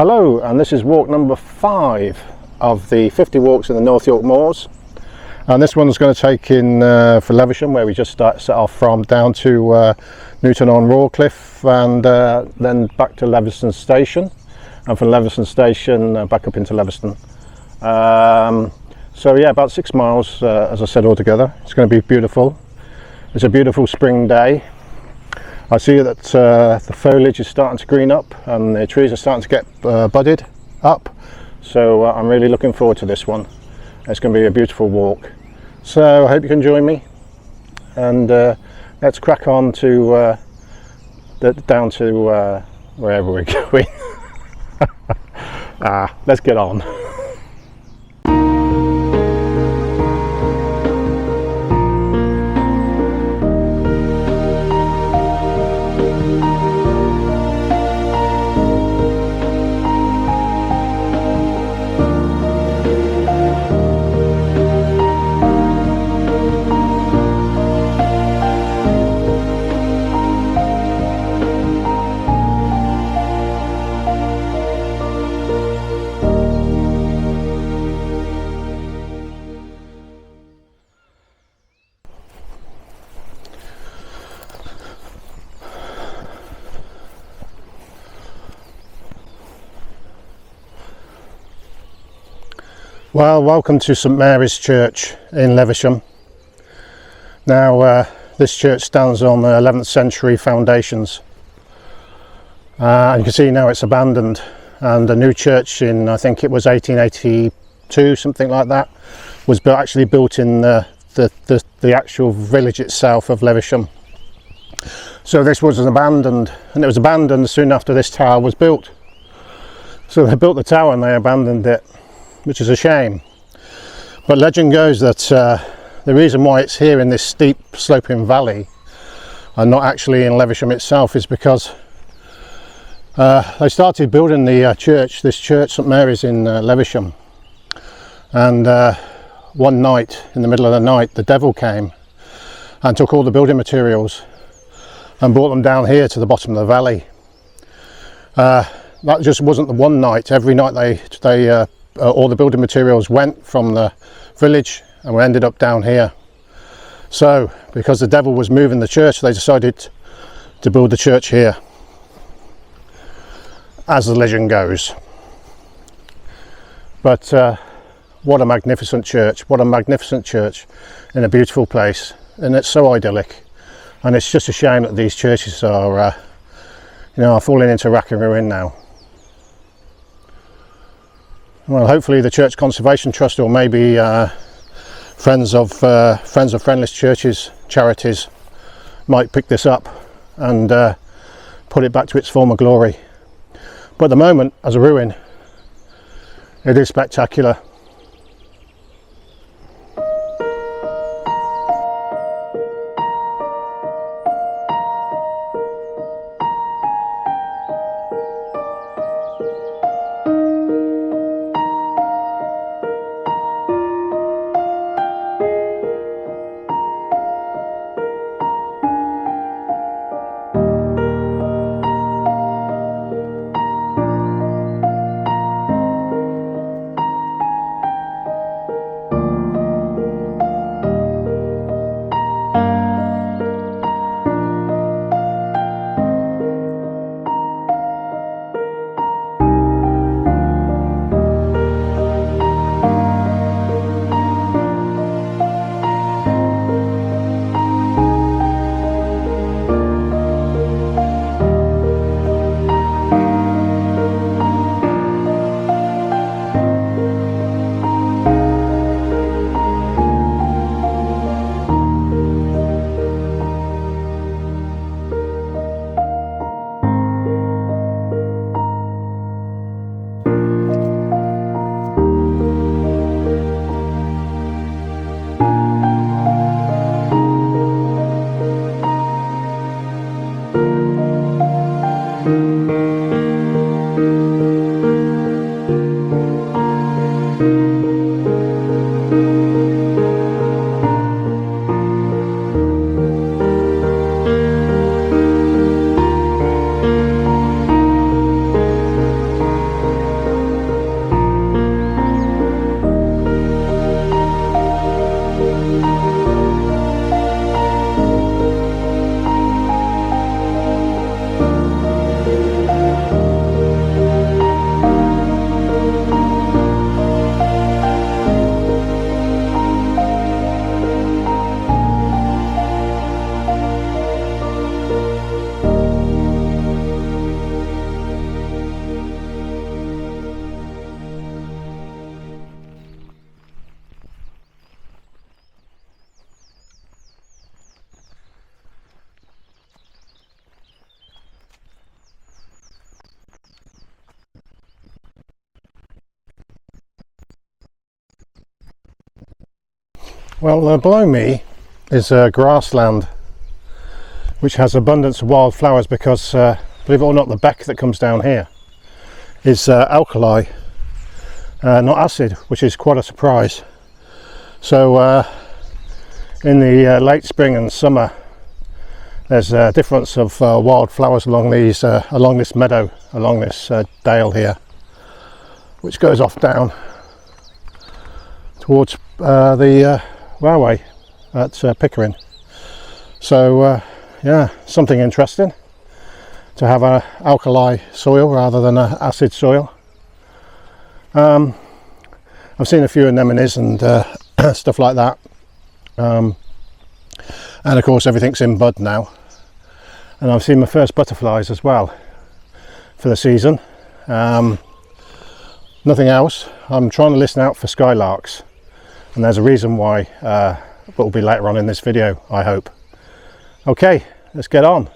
Hello, and this is walk number 5 of the 50 walks in the North York Moors, and this one's going to take in for Levisham, where we just set off from, down to Newton on Rawcliffe, and then back to Levisham Station, and from Levisham Station back up into Levisham. So yeah, about 6 miles as I said altogether. It's going to be beautiful. It's a beautiful spring day. I see that the foliage is starting to green up and the trees are starting to get budded up, so I'm really looking forward to this one. It's going to be a beautiful walk, so I hope you can join me, and let's crack on to down to wherever we're going. Let's get on. Well, welcome to St Mary's Church in Levisham. Now this church stands on the 11th century foundations, and you can see now it's abandoned, and a new church in, I think it was 1882, something like that, was actually built in the actual village itself of Levisham. So this was abandoned, and it was abandoned soon after this tower was built. So they built the tower and they abandoned it, which is a shame. But legend goes that the reason why it's here in this steep sloping valley and not actually in Levisham itself is because they started building the church, this church St Mary's in Levisham, and one night, in the middle of the night, the devil came and took all the building materials and brought them down here to the bottom of the valley. That just wasn't the one night. Every night they all the building materials went from the village and we ended up down here. So because the devil was moving the church, they decided to build the church here, as the legend goes. But what a magnificent church, what a magnificent church in a beautiful place, and it's so idyllic. And it's just a shame that these churches are are falling into rack and ruin now. Well, hopefully the Church Conservation Trust, or maybe Friends of Friendless Churches charities, might pick this up and put it back to its former glory. But at the moment, as a ruin, it is spectacular. Well, below me is grassland, which has abundance of wildflowers because, believe it or not, the beck that comes down here is alkali, not acid, which is quite a surprise. So in the late spring and summer, there's a difference of wildflowers along these, along this meadow, along this dale here, which goes off down towards the railway at Pickering. So yeah, something interesting to have a alkali soil rather than a acid soil. I've seen a few anemones and stuff like that, and of course everything's in bud now, and I've seen my first butterflies as well for the season. Nothing else. I'm trying to listen out for skylarks, and there's a reason why, but will be later on in this video, I hope. Okay, let's get on.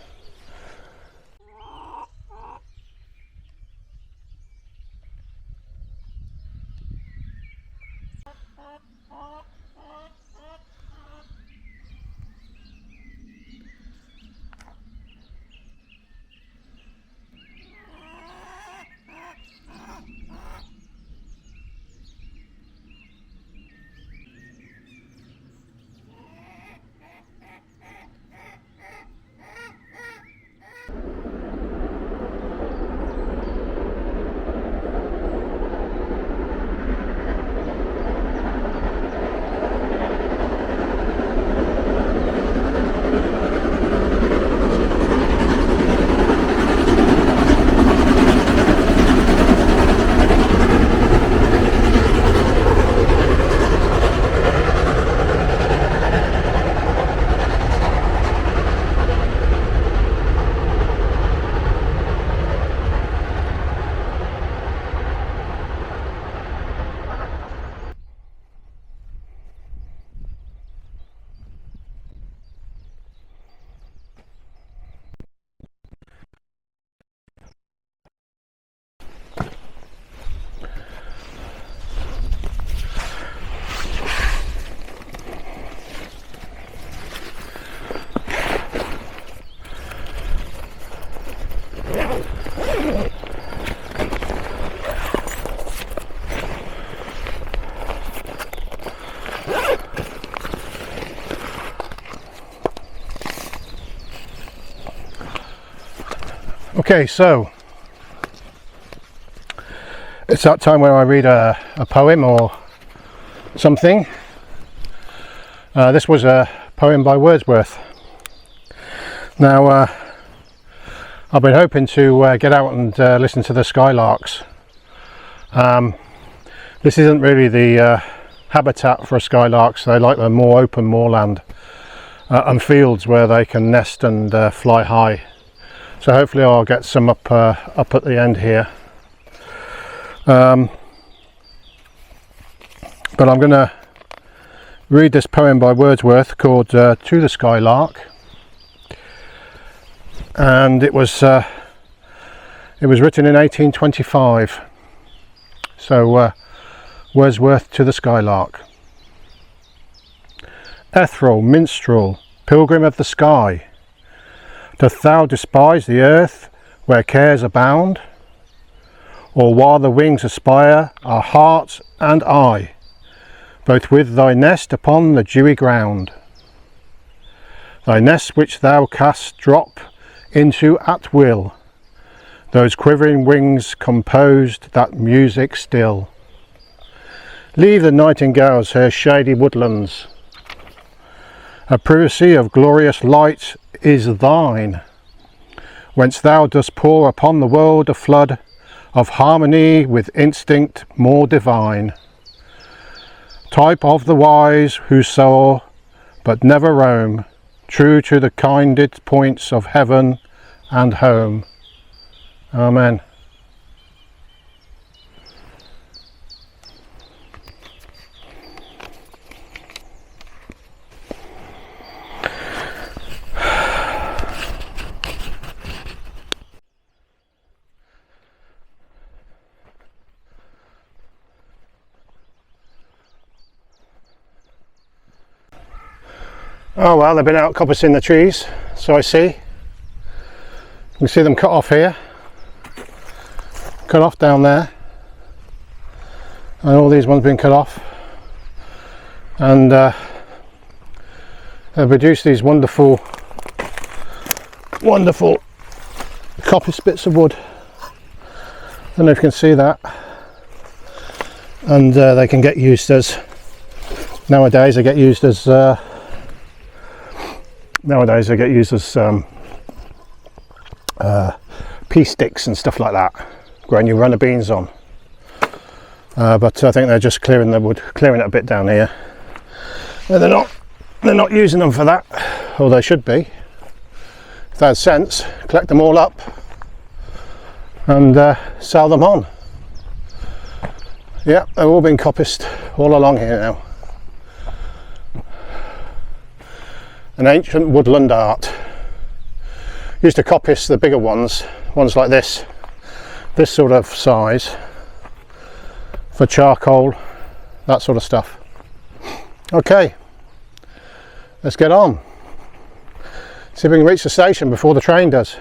Okay, so it's that time where I read a poem or something. This was a poem by Wordsworth. Now, I've been hoping to get out and listen to the skylarks. This isn't really the habitat for skylarks. They like the more open moorland and fields where they can nest and fly high. So hopefully I'll get some up at the end here. But I'm going to read this poem by Wordsworth called To the Skylark, and it was written in 1825. So Wordsworth to the Skylark. Ethereal minstrel, pilgrim of the sky, doth thou despise the earth where cares abound? Or while the wings aspire are heart and eye, both with thy nest upon the dewy ground? Thy nest which thou canst drop into at will, those quivering wings composed that music still. Leave the nightingales her shady woodlands, a privacy of glorious light is thine, whence thou dost pour upon the world a flood of harmony with instinct more divine. Type of the wise who soar but never roam, true to the kinded points of heaven and home. Amen. Oh well, they've been out coppicing the trees, so I see. You can see them cut off here, cut off down there, and all these ones been cut off, and they've produced these wonderful coppice bits of wood. I don't know if you can see that, and they can get used as, nowadays they get used as pea sticks and stuff like that, growing your runner beans on. But I think they're just clearing the wood, clearing it a bit down here. And they're not using them for that, or they should be. If they had sense, collect them all up and sell them on. Yeah, they've all been coppiced all along here now. An ancient woodland art. Used to coppice the bigger ones like this sort of size, for charcoal, that sort of stuff. Okay, let's get on. See if we can reach the station before the train does.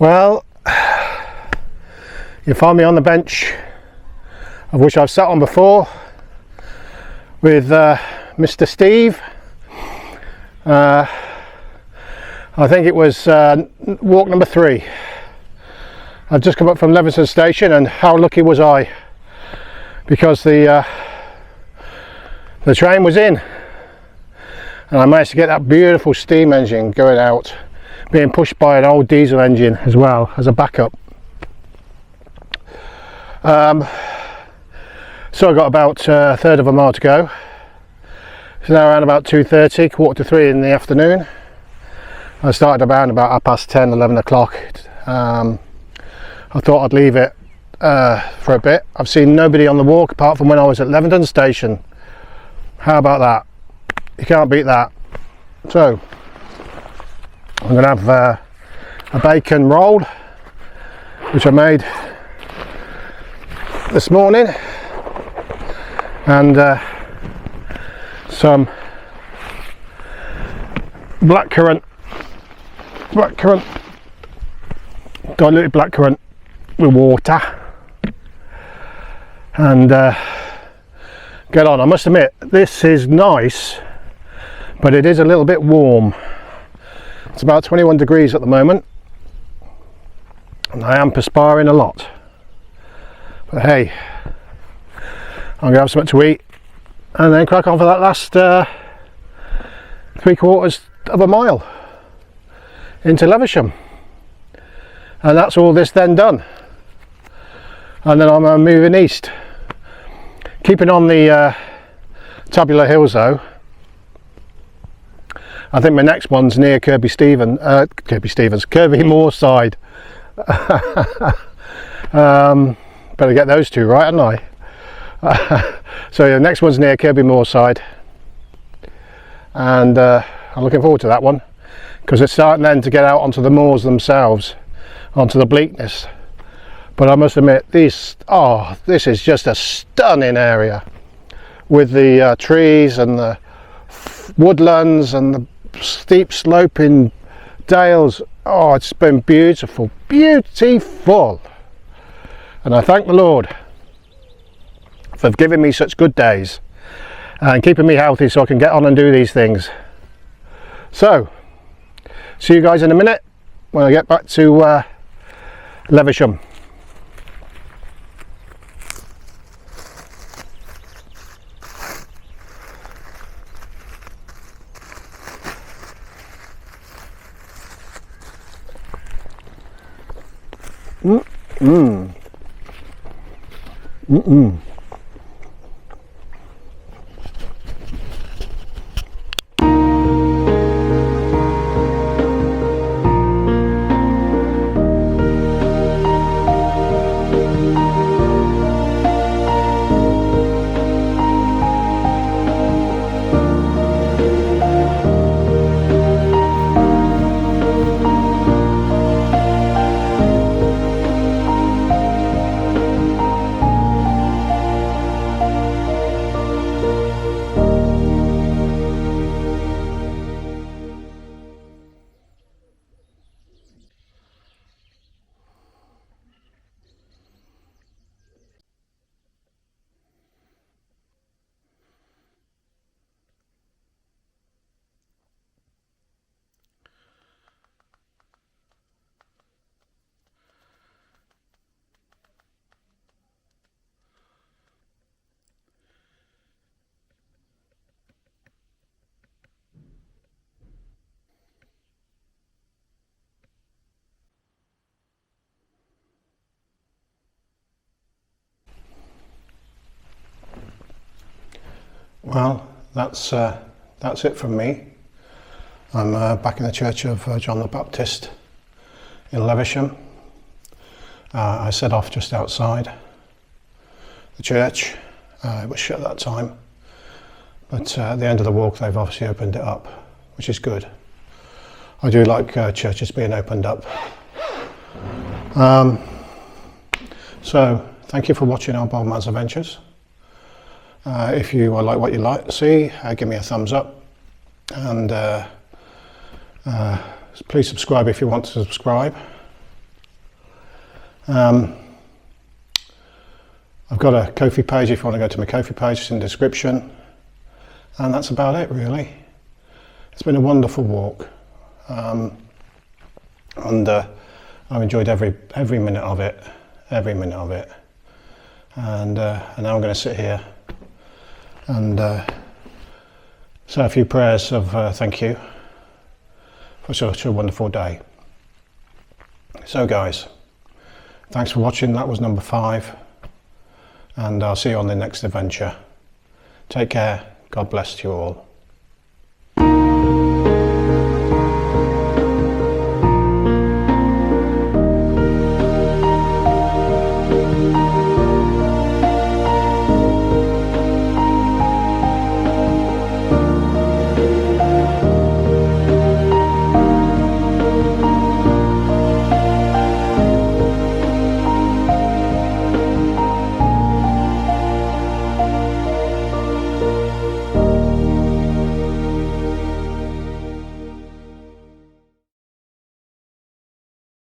Well, you find me on the bench of which I've sat on before with Mr. Steve. I think it was walk number 3. I've just come up from Levisham Station, and how lucky was I, because the train was in and I managed to get that beautiful steam engine going out, being pushed by an old diesel engine as well as a backup. So I got about a third of a mile to go. It's now around about 2:30, 2:45 in the afternoon. I started around about 10:30, 11 o'clock. I thought I'd leave it for a bit. I've seen nobody on the walk apart from when I was at Levisham Station. How about that? You can't beat that. So I'm going to have a bacon roll, which I made this morning, and some blackcurrant, diluted blackcurrant with water, and get on. I must admit, this is nice, but it is a little bit warm. It's about 21 degrees at the moment, and I am perspiring a lot. But hey, I'm going to have something to eat and then crack on for that last 3/4 of a mile into Levisham, and that's all this then done. And then I'm moving east, keeping on the Tabuler Hills though. I think my next one's near Kirby Moorside. Better get those two right, hadn't I? So the next one's near Kirby Moorside, and I'm looking forward to that one, because it's starting then to get out onto the moors themselves, onto the bleakness. But I must admit, this is just a stunning area, with the trees and the woodlands and the steep sloping dales. Oh, it's been beautiful, beautiful, and I thank the Lord for giving me such good days and keeping me healthy so I can get on and do these things. So see you guys in a minute when I get back to Levisham. Well, that's it from me. I'm back in the Church of John the Baptist in Levisham. I set off just outside the church. It was shut at that time, but at the end of the walk they've obviously opened it up, which is good. I do like churches being opened up. So thank you for watching our Bold Man's Adventures. If you like what you like to see, give me a thumbs up, and please subscribe if you want to subscribe. I've got a Ko-fi page if you want to go to my Ko-fi page, it's in the description. And that's about it really. It's been a wonderful walk. And I've enjoyed every minute of it, And now I'm going to sit here and say a few prayers of thank you for such a wonderful day. So guys, thanks for watching. That was number 5, and I'll see you on the next adventure. Take care. God bless you all.